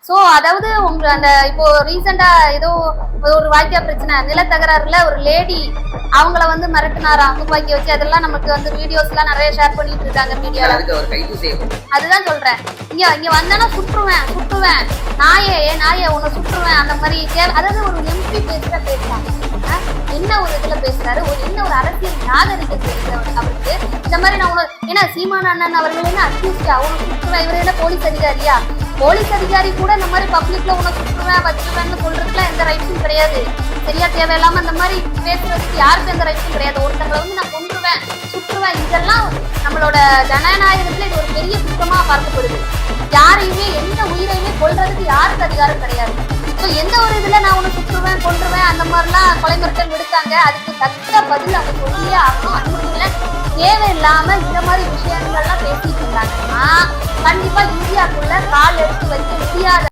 So அதாவது உங்க அந்த இப்போ ரீசெண்டா ஏதோ ஒரு வாய்க்கா பிரச்சனை நிலத்தகராறுல ஒரு லேடி அவங்கள வந்து மிரட்டினாராம் துப்பாக்கி வச்சு, அதெல்லாம் நமக்கு வந்து வீடியோஸ் எல்லாம் நிறைய ஷேர் பண்ணிட்டு இருக்காங்க மீடியால. அதுதான் சொல்றேன், இங்க வந்தானா சுட்டுருவேன் நாயே உன்னை சுட்டுருவேன் அந்த மாதிரி. அதாவது ஒரு எம்பி பேசுறாங்க, என்ன ஒரு இதுல பேசுறாரு, என்ன ஒரு அரசியல் நாகரிகம் பேசுறவர் அவருக்கு. இந்த மாதிரி நான் ஏன்னா சீமான் அண்ணன் அவர்கள் என்ன அக்யூஸ்டா, உனக்கு சுட்டுருவேன், இவர் என்ன போலீஸ் அதிகாரியா? போலீஸ் அதிகாரி கூட இந்த மாதிரி பப்ளிக்ல உன்னை சுட்டுருவேன் வச்சுருவேன்னு சொல்றதுக்குலாம் எந்த ரைட்ஸும் கிடையாது. சரியா, தேவையில்லாம அந்த மாதிரி பேசுறதுக்கு யாருக்கும் எந்த ரைட்ஸும் கிடையாது. ஒருத்தங்களை வந்து நான் கொன்றுவேன் சுட்டுருவேன், இதெல்லாம் நம்மளோட ஜனநாயகத்துல இது ஒரு பெரிய குற்றமா பார்க்கப்படுது. யாரையுமே எந்த உயிரையுமே கொல்றதுக்கு யாருக்கு அதிகாரம் கிடையாது. ஸோ எந்த ஒரு இதுல நான் உன்னை சுட்டுருவேன் கொன்றுவேன் அந்த மாதிரிலாம் கொலை மிரட்டல் விடுத்தாங்க, அதுக்கு தக்க பதில் அவங்க சொல்லியே ஆகணும். அது மட்டும் இல்ல, தேவையில்லாம இந்த மாதிரி விஷயங்கள்லாம் பேசிட்டு இருந்தாங்கன்னா கண்டிப்பா இந்தியாவுக்குள்ள கால் எடுத்து வைக்க முடியாத